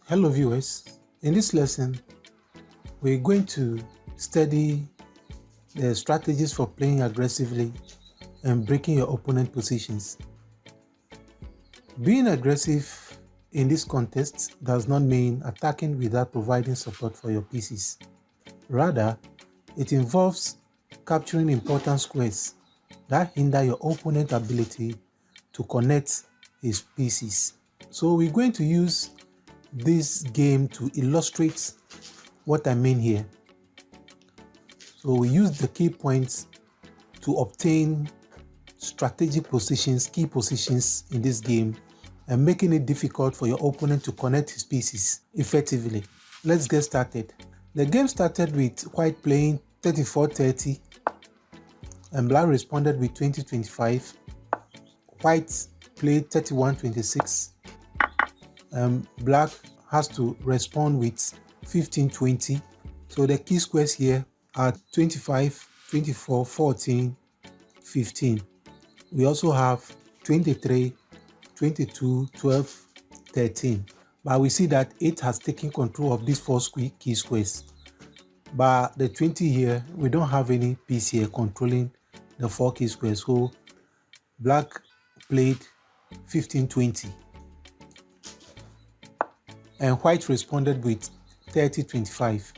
Hello viewers, in this lesson we're going to study the strategies for playing aggressively and breaking your opponent positions. Being aggressive in this context does not mean attacking without providing support for your pieces. Rather, it involves capturing important squares that hinder your opponent's ability to connect his pieces. So we're going to use this game to illustrate what I mean here. So we use the key points to obtain strategic positions, key positions in this game, and making it difficult for your opponent to connect his pieces effectively. Let's get started. The game started with white playing 34-30 and black responded with 20-25. White played 31-26 and black has to respond with 15-20. So the key squares here are 25, 24, 14, 15. We also have 23, 22, 12, 13. But we see that 8 has taken control of these 4 key squares. But the 20 here, we don't have any piece here controlling the 4 key squares. So black played 15-20. And white responded with 30-25.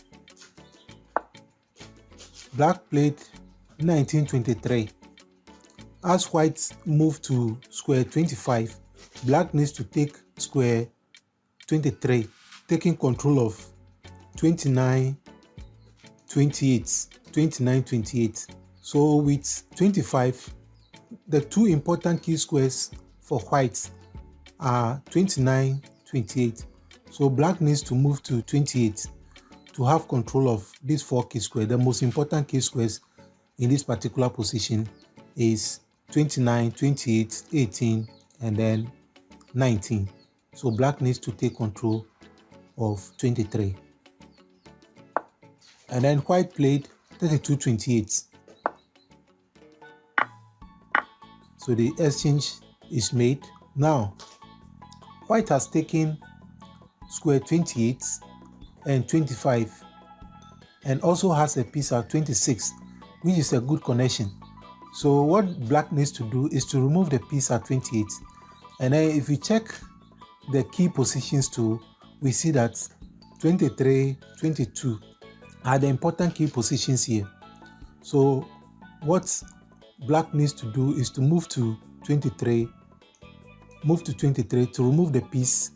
Black played 19-23. As white moved to square 25, black needs to take square 23, taking control of 29-28. 29-28. So with 25, the 2 important key squares for white are 29-28. So black needs to move to 28 to have control of these 4 key squares. The most important key squares in this particular position is 29, 28, 18, and then 19. So black needs to take control of 23. And then white played 32-28. So the exchange is made. Now, white has taken square 28 and 25 and also has a piece at 26, which is a good connection. So what black needs to do is to remove the piece at 28. And then if we check the key positions too, we see that 23, 22 are the important key positions here. So what black needs to do is to move to 23 to remove the piece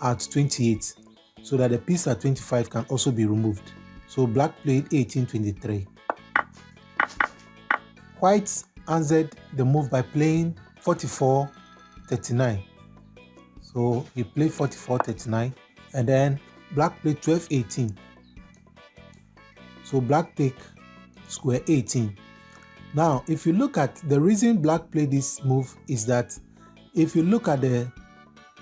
at 28 so that the piece at 25 can also be removed. So black played 18-23. White answered the move by playing 44-39. So he played 44-39 and then black played 12-18. So black take square 18. Now if you look at the reason black played this move is that if you look at the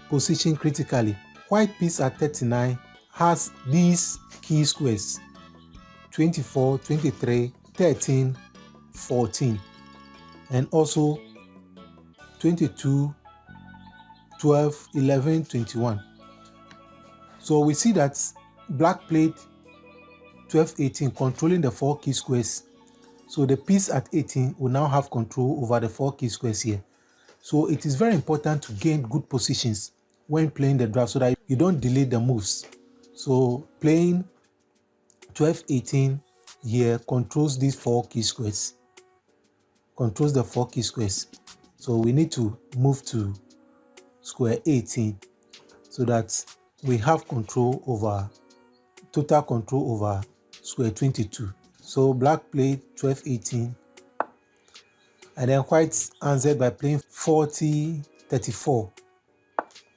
position critically, white piece at 39 has these key squares 24, 23, 13, 14, and also 22, 12, 11, 21. So we see that black played 12-18, controlling the 4 key squares. So the piece at 18 will now have control over the 4 key squares here. So it is very important to gain good positions when playing the draft so that you don't delay the moves. So playing 12-18 here controls these 4 key squares. Controls the 4 key squares. So we need to move to square 18 so that we have total control over square 22. So black played 12-18 and then white answered by playing 40-34.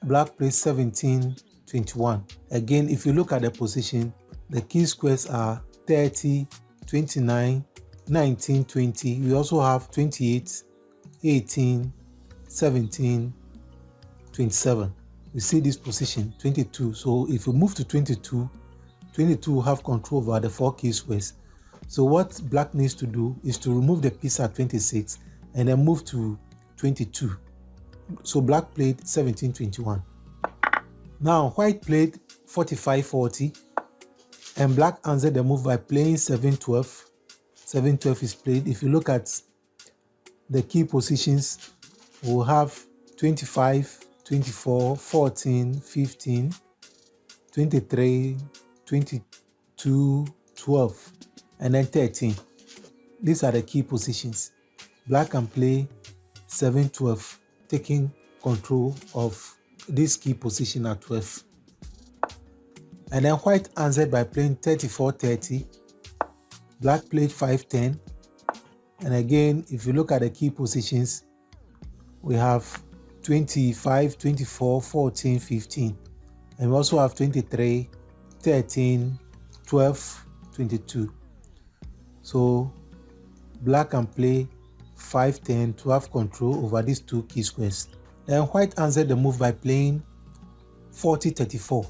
Black played 17-21. Again, if you look at the position, the key squares are 30, 29, 19, 20. We also have 28, 18, 17, 27. We see this position 22. So if we move to 22, 22 will have control over the 4 key squares. So what black needs to do is to remove the piece at 26 and then move to 22. So black played 17-21. Now white played 45-40 and black answered the move by playing 7-12. 7-12 is played. If you look at the key positions, we'll have 25, 24, 14, 15, 23, 22, 12, and then 13. These are the key positions. Black can play 7-12, taking control of this key position at 12. And then white answered by playing 34-30. Black played 5-10. And again, if you look at the key positions, we have 25, 24, 14, 15. And we also have 23, 13, 12, 22. So black can play 5-10 to have control over these two key squares. Then white answered the move by playing 40-34.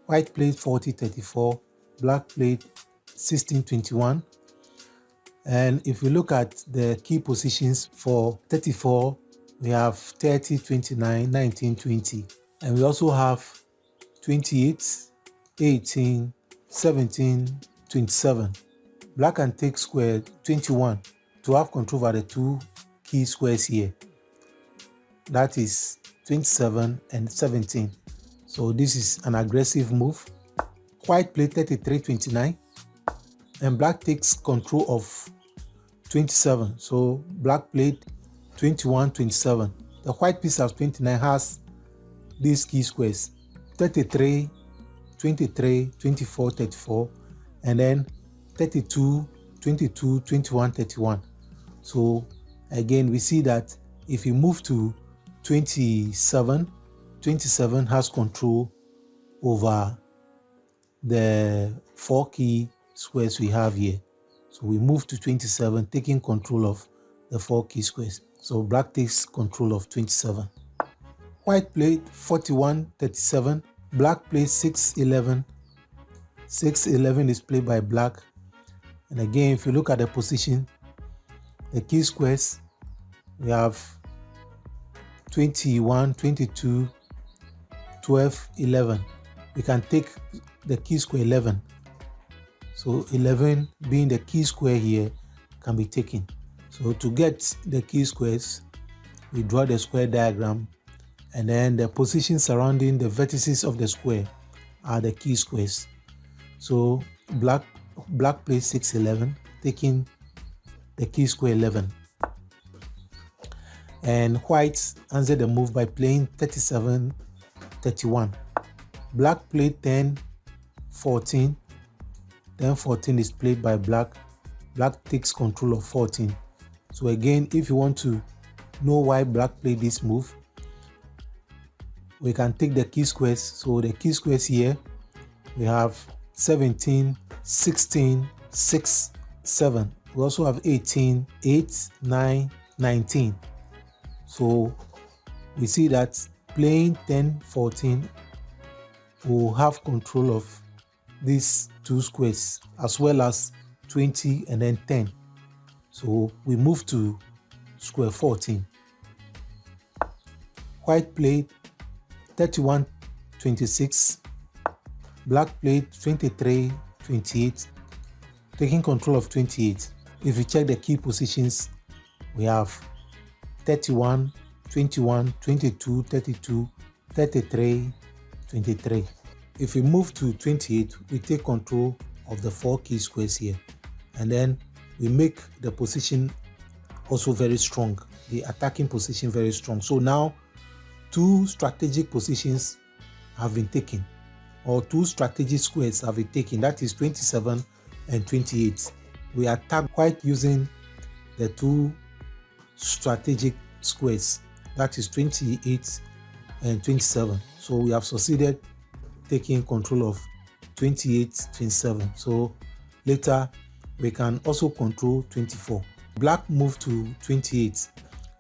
White played 40-34, black played 16-21. And if we look at the key positions for 34, we have 30, 29, 19, 20. And we also have 28, 18, 17, 27. Black can take square 21 to have control over the two key squares here. That is 27 and 17. So this is an aggressive move. White played 33-29 and black takes control of 27. So black played 21-27. The white piece of 29 has these key squares: 33, 23, 24, 34, and then 32, 22, 21, 31. So again, we see that if you move to 27, 27 has control over the four key squares we have here. So we move to 27, taking control of the four key squares. So black takes control of 27. White played 41-37. Black played 6-11. 6-11 is played by black. And again, if you look at the position, the key squares, we have 21, 22, 12, 11. We can take the key square 11. So 11 being the key square here can be taken. So to get the key squares, we draw the square diagram, and then the positions surrounding the vertices of the square are the key squares. So black plays 6-11, taking the key square 11. And white answered the move by playing 37-31. Black played 10-14. 10-14 is played by black. Black takes control of 14. So again, if you want to know why black played this move, we can take the key squares. So the key squares here, we have 17, 16, 6, 7. We also have 18, 8, 9, 19. So we see that playing 10-14 will have control of these two squares, as well as 20 and then 10. So we move to square 14. White played 31-26. Black played 23-28, taking control of 28. If you check the key positions, we have 31, 21, 22, 32, 33, 23. If we move to 28, we take control of the four key squares here, and then we make the position also very strong, the attacking position very strong. So now two strategic positions have been taken, or two strategic squares have been taken, that is 27 and 28. We attack white using the two strategic squares, that is 28 and 27. So we have succeeded taking control of 28, 27. So later we can also control 24. Black moved to 28,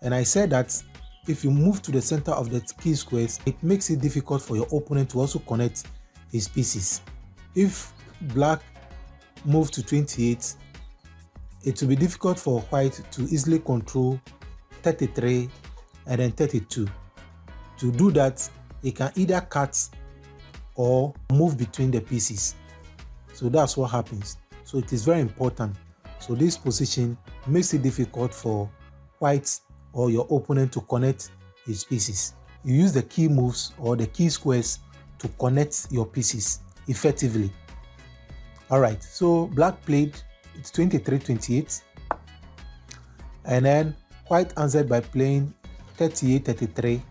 and I said that if you move to the center of the key squares, it makes it difficult for your opponent to also connect his pieces. If black moved to 28, it will be difficult for white to easily control 33 and then 32. To do that, it can either cut or move between the pieces. So that's what happens. So it is very important. So this position makes it difficult for white or your opponent to connect his pieces. You use the key moves or the key squares to connect your pieces effectively. Alright, so black played it's 23-28, and then white answered by playing 38-33.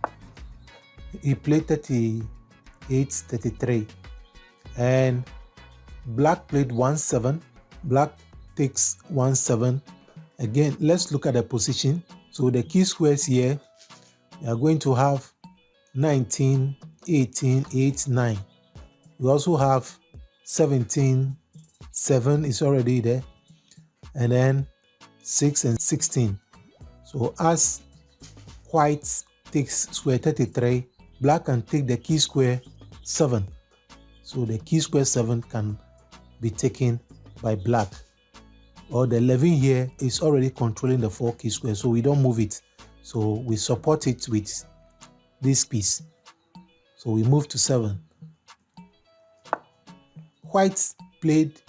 He played 38-33, and black played 1-7. Black takes 1-7. Again, let's look at the position. So the key squares here, we are going to have 19, 18, 8, 9. We also have 17, 7 is already there, and then 6 and 16. So as white takes square 33, black can take the key square 7. So the key square 7 can be taken by black. Or the 11 here is already controlling the 4 key squares, so we don't move it. So we support it with this piece. So we move to 7. White played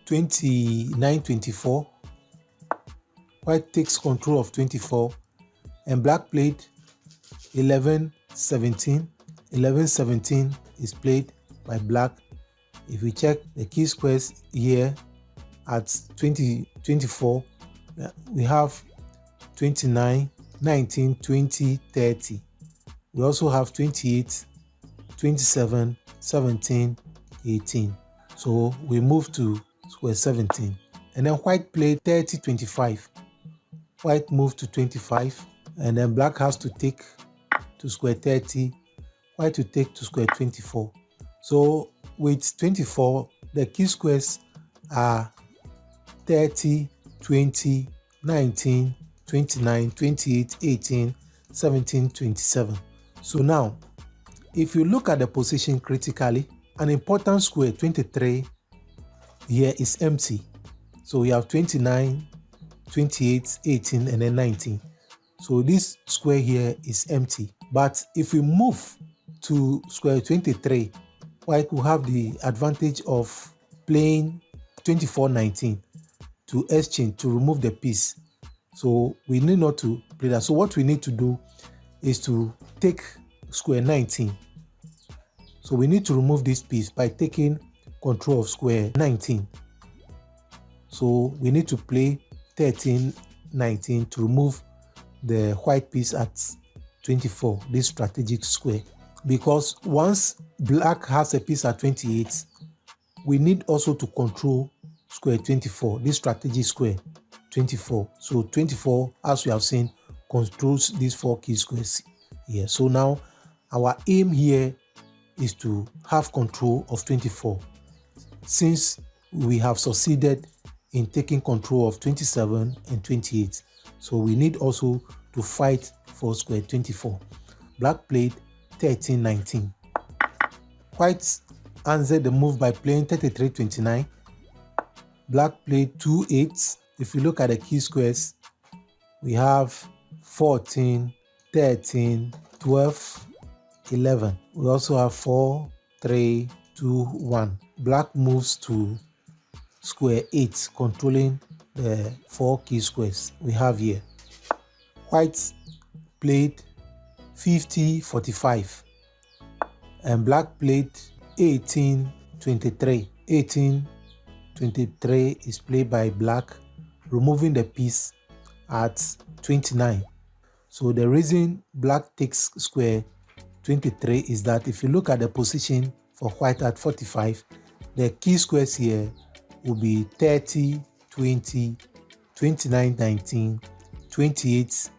29-24. White takes control of 24, and black played 11-17. 11-17 is played by black. If we check the key squares here at 24, we have 29, 19, 20, 30. We also have 28, 27, 17, 18. So we move to square 17. And then white played 30-25. White moved to 25, and then black has to take to square 30, white to take to square 24. So with 24, the key squares are 30, 20, 19, 29, 28, 18, 17, 27. So now, if you look at the position critically, an important square 23 here is empty. So we have 29, 28, 18, and then 19. So this square here is empty. But if we move to square 23, white will have the advantage of playing 24-19 to exchange, to remove the piece. So we need not to play that. So what we need to do is to take square 19. So we need to remove this piece by taking control of square 19. So we need to play 13-19 to remove the white piece at 24, this strategic square. Because once black has a piece at 28, we need also to control square 24, this strategic square 24. So 24, as we have seen, controls these 4 key squares here. So now our aim here is to have control of 24. Since we have succeeded in taking control of 27 and 28, so we need also to fight for square 24. Black played 13-19. White answered the move by playing 33-29. Black played 2-8. If you look at the key squares, we have 14, 13, 12, 11. We also have 4, 3, 2, 1. Black moves to square 8, controlling the 4 key squares we have here. White played 50-45, and black played 18-23. 18-23 is played by black, removing the piece at 29. So the reason black takes square 23 is that if you look at the position for white at 45, the key squares here will be 30, 20, 29, 19, 28,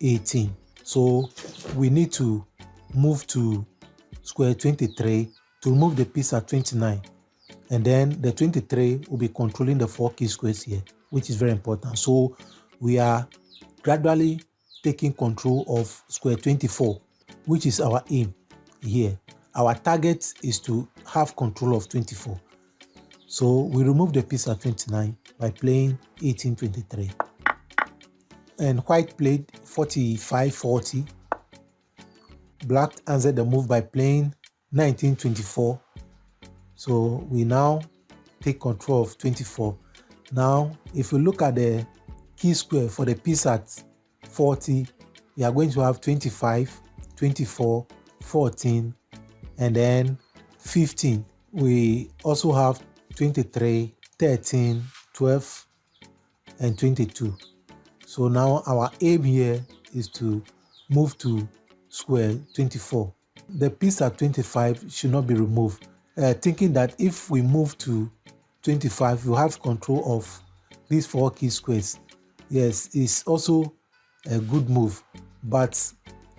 18. So we need to move to square 23 to remove the piece at 29. And then the 23 will be controlling the 4 key squares here, which is very important. So we are gradually taking control of square 24, which is our aim here. Our target is to have control of 24. So we remove the piece at 29 by playing 18-23. And white played 45-40. Black answered the move by playing 1924. So we now take control of 24. Now, if we look at the key square for the piece at 40, we are going to have 25, 24, 14, and then 15. We also have 23, 13, 12, and 22. So now our aim here is to move to square 24. The piece at 25 should not be removed, thinking that if we move to 25, we have control of these 4 key squares. Yes, it's also a good move, but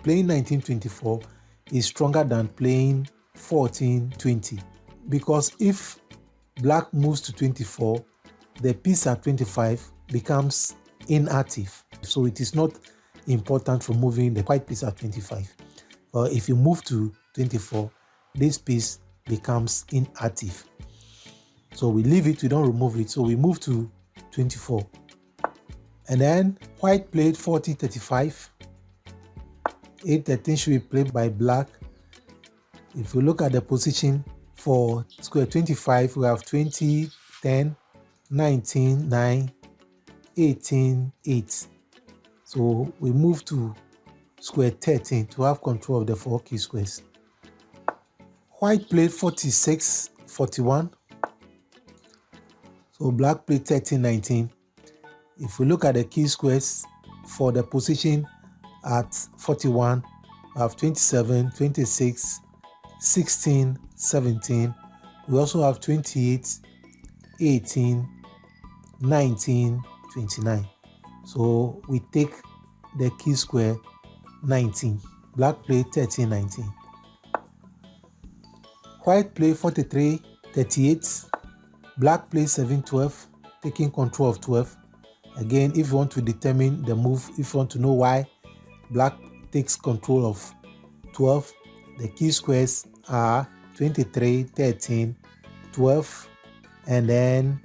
playing 1924 is stronger than playing 1420, because if black moves to 24, the piece at 25 becomes inactive. So it is not important for moving the white piece at 25. But if you move to 24, this piece becomes inactive. So we leave it, we don't remove it. So we move to 24. And then white played 40, 35. 8, 13 should be played by black. If you look at the position for square 25, we have 20, 10, 19, 9, 18, 8. So we move to square 13 to have control of the 4 key squares. White played 46, 41. So black played 13, 19. If we look at the key squares for the position at 41, we have 27, 26, 16, 17. We also have 28, 18, 19, 29. So we take the key square 19. Black played 13, 19. White played 43, 38. Black played 7, 12, taking control of 12. Again, if you want to determine the move, if you want to know why black takes control of 12, the key squares are 23, 13, 12, and then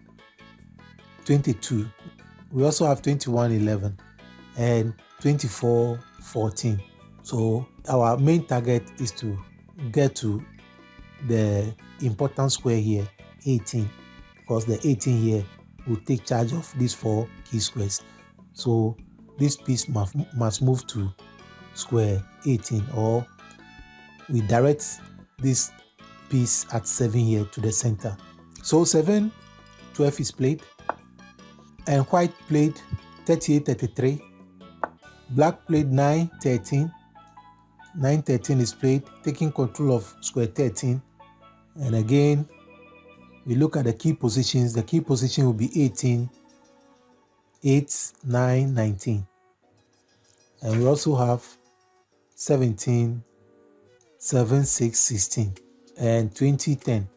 22. We also have 21, 11, and 24, 14. So our main target is to get to the important square here, 18, because the 18 here will take charge of these 4 key squares. So this piece must move to square 18, or we direct this piece at 7 here to the center. So 7, 12 is played, and white played 38, 33. Black played 9, 13. 9, 13 is played, taking control of square 13. And again, we look at the key positions. The key position will be 18, 8, 9, 19. And we also have 17, 7, 6, 16, and 20, 10.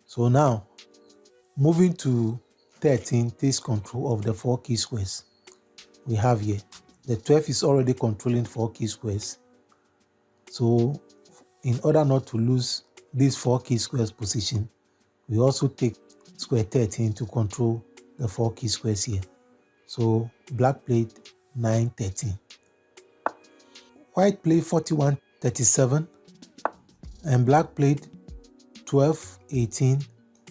So now, moving to 13 takes control of the 4 key squares we have here. The 12 is already controlling 4 key squares. So in order not to lose this 4 key squares position, we also take square 13 to control the 4 key squares here. So black played 9, 13. White played 41, 37, and black played 12, 18.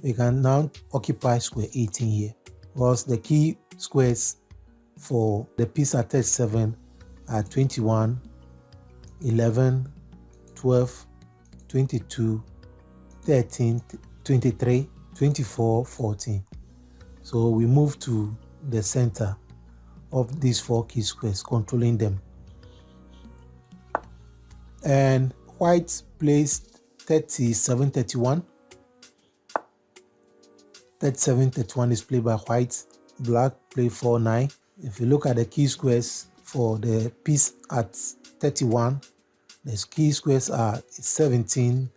We can now occupy square 18 here, whilst the key squares for the piece at 37 are 21, 11, 12, 22, 13, 23, 24, 14. So we move to the center of these 4 key squares, controlling them. And white placed 37, 31. 37, 31 is played by white. Black played 4, 9. If you look at the key squares for the piece at 31, the key squares are 17,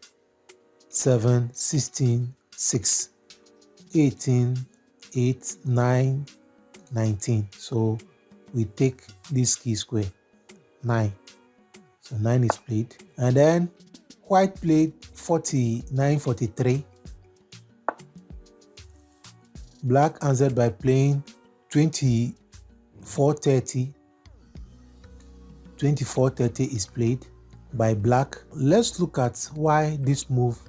7, 16, 6, 18, 8, 9, 19. So we take this key square, 9. So 9 is played. And then white played 49, 43. Black answered by playing 24, 30. 24, 30 is played. by black. Let's look at why this move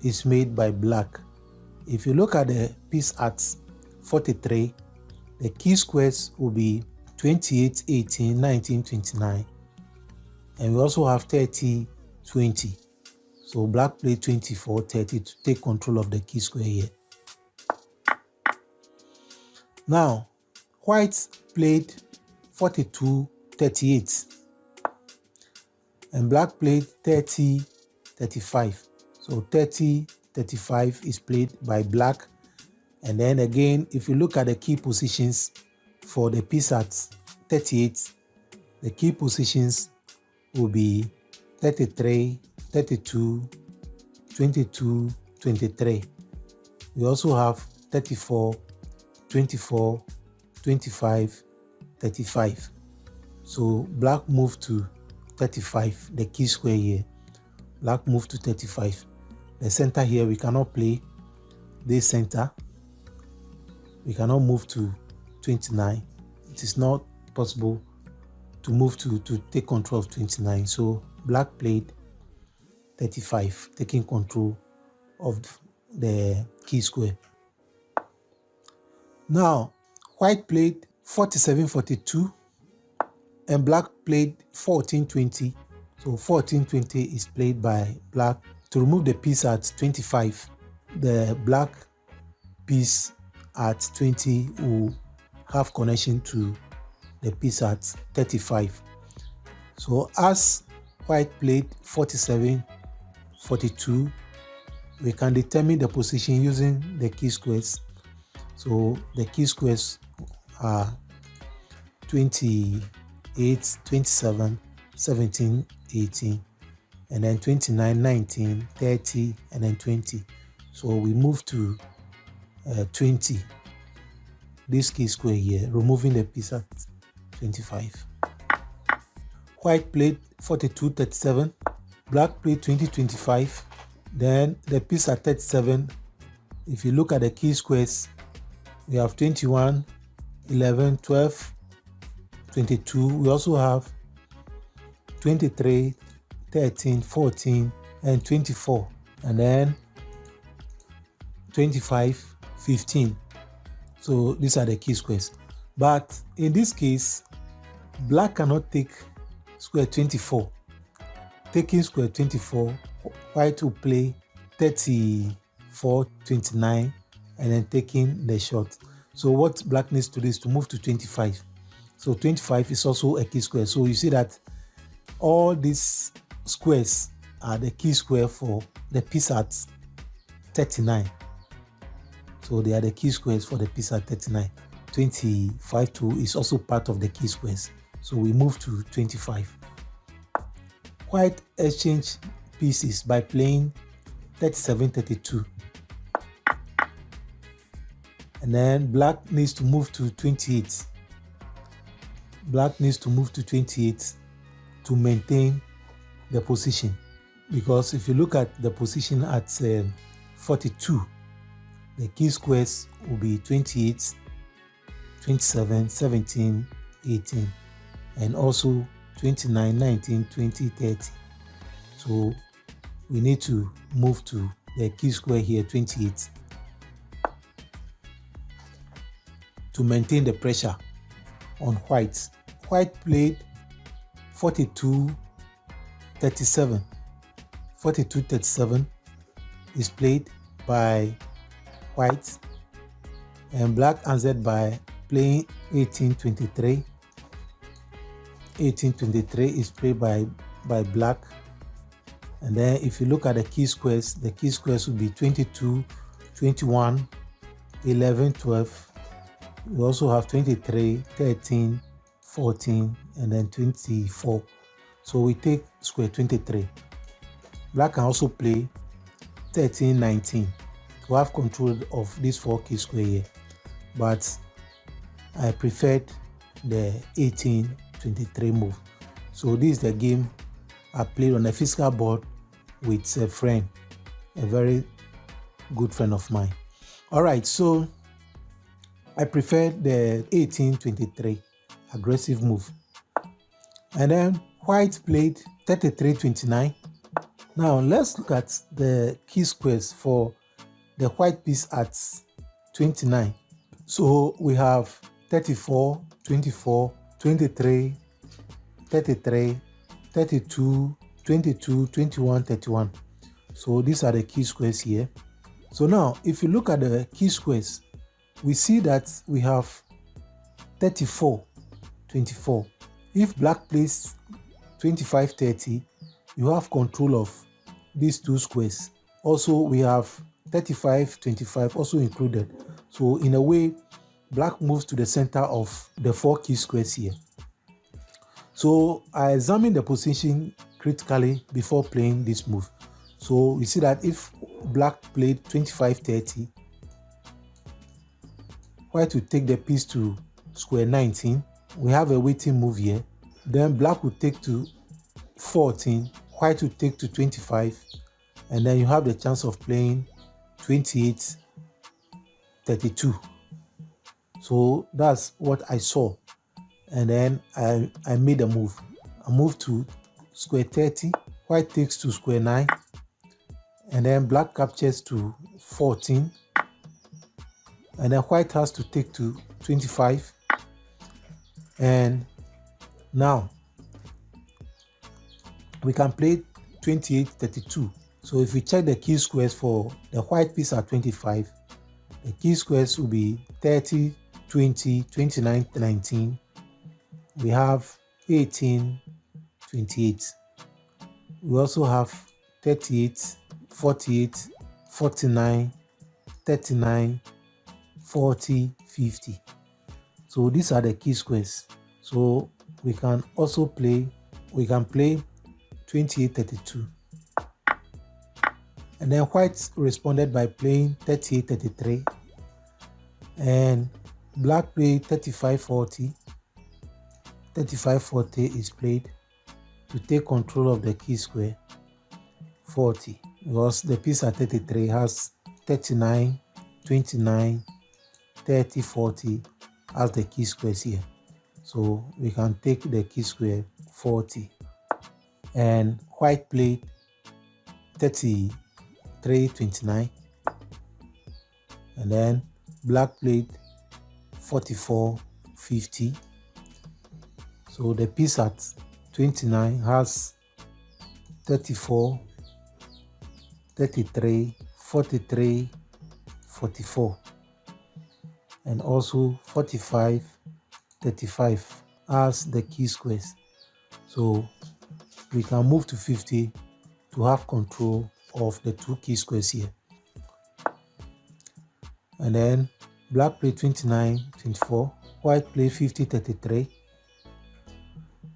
is made by black. If you look at the piece at 43, the key squares will be 28, 18, 19, 29. And we also have 30, 20. So black played 24, 30 to take control of the key square here. Now, white played 42, 38. And black played 30, 35. So 30, 35 is played by black. And then again, if you look at the key positions for the piece at 38, the key positions will be 33, 32, 22, 23. We also have 34, 24, 25, 35. So black moved to 35, the key square here. Black moved to 35. The center here, we cannot play this center. We cannot move to 29. It is not possible to move to take control of 29. So black played 35, taking control of the key square. Now, white played 47, 42, and black played 14, 20. So 14, 20 is played by black. To remove the piece at 25, the black piece at 20 will have connection to the piece at 35. So as white played 47, 42, we can determine the position using the key squares. So the key squares are 28, 27, 17, 18, and then 29, 19, 30, and then 20. So we move to 20, this key square here, removing the piece at 25. White played 42, 37, black played 20, 25. Then the piece at 37, if you look at the key squares, we have 21, 11, 12, 22. We also have 23, 13, 14, and 24. And then 25, 15. So these are the key squares. But in this case, black cannot take square 24. Taking square 24, white will play 34, 29, and then taking the shot. So what black needs to do is to move to 25. So 25 is also a key square. So you see that all these squares are the key square for the piece at 39. So they are the key squares for the piece at 39. 25 too is also part of the key squares. So we move to 25. White exchange pieces by playing 37, 32. And then black needs to move to 28. Black needs to move to 28 to maintain the position. Because if you look at the position at 42, the key squares will be 28, 27, 17, 18, and also 29, 19, 20, 30. So we need to move to the key square here, 28, to maintain the pressure on white. White played 42, 37. 42, 37 is played by white, and black answered by playing 18, 23. 18, 23 is played by black. And then if you look at the key squares will be 22, 21, 11, 12. We also have 23, 13, 14, and then 24. So we take square 23. Black can also play 13, 19 to have control of this 4 key square here. But I preferred the 18, 23 move. So this is the game I played on a physical board with a friend, a very good friend of mine. All right, so I prefer the 18-23 aggressive move. And then White played 33-29. Now let's look at the key squares for the white piece at 29. So we have 34, 24, 23, 33, 32, 22, 21, 31. So these are the key squares here. So now if you look at the key squares, we see that we have 34, 24. If black plays 25, 30, you have control of these two squares. Also, we have 35, 25 also included. So in a way, black moves to the center of the four key squares here. So I examine the position critically before playing this move. So we see that if black played 25, 30, white will take the piece to square 19. We have a waiting move here. Then black will take to 14, white will take to 25, and then you have the chance of playing 28, 32. So that's what I saw. And then I made a move. I moved to square 30, white takes to square 9, and then black captures to 14, and then white has to take to 25. And now we can play 28, 32. So if we check the key squares for the white piece at 25, the key squares will be 30, 20, 29, 19. We have 18, 28. We also have 38, 48, 49, 39, 40, 50. So these are the key squares. So we can also play, 28, 32. And then white responded by playing 38, 33. And black played 35, 40. 35, 40 is played to take control of the key square 40, because the piece at 33 has 39, 29, 30, 40 as the key squares here. So we can take the key square 40. And white played 33, 29. And then black played 44, 50. So the piece at 29 has 34, 33, 43, 44, and also 45, 35 as the key squares. So we can move to 50 to have control of the two key squares here. And then black played 29, 24, white played 50, 33.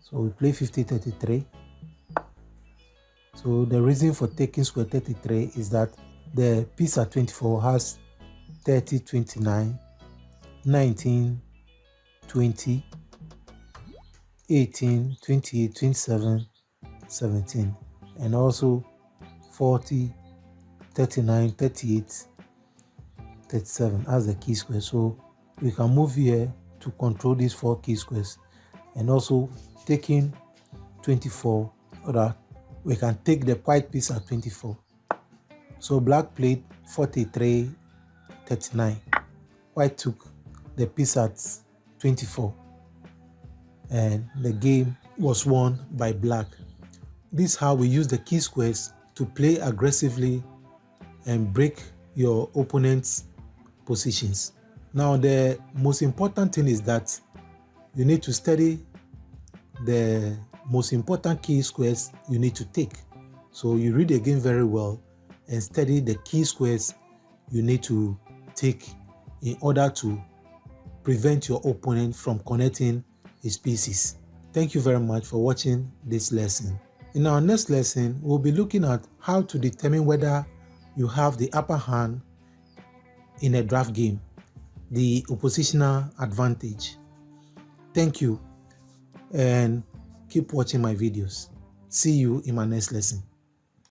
So we play 50, 33. So the reason for taking square 33 is that the piece at 24 has 30, 29, 19, 20, 18, 28, 27, 17, and also 40, 39, 38, 37 as the key square. So we can move here to control these four key squares, and also taking 24, or that we can take the white piece at 24. So black played 43, 39. White took the piece at 24, and the game was won by black. This is how we use the key squares to play aggressively and break your opponent's positions. Now the most important thing is that you need to study the most important key squares you need to take. So you read the game very well and study the key squares you need to take in order to prevent your opponent from connecting his pieces. Thank you very much for watching this lesson. In our next lesson, we'll be looking at how to determine whether you have the upper hand in a draft game, the oppositional advantage. Thank you, and keep watching my videos. See you in my next lesson.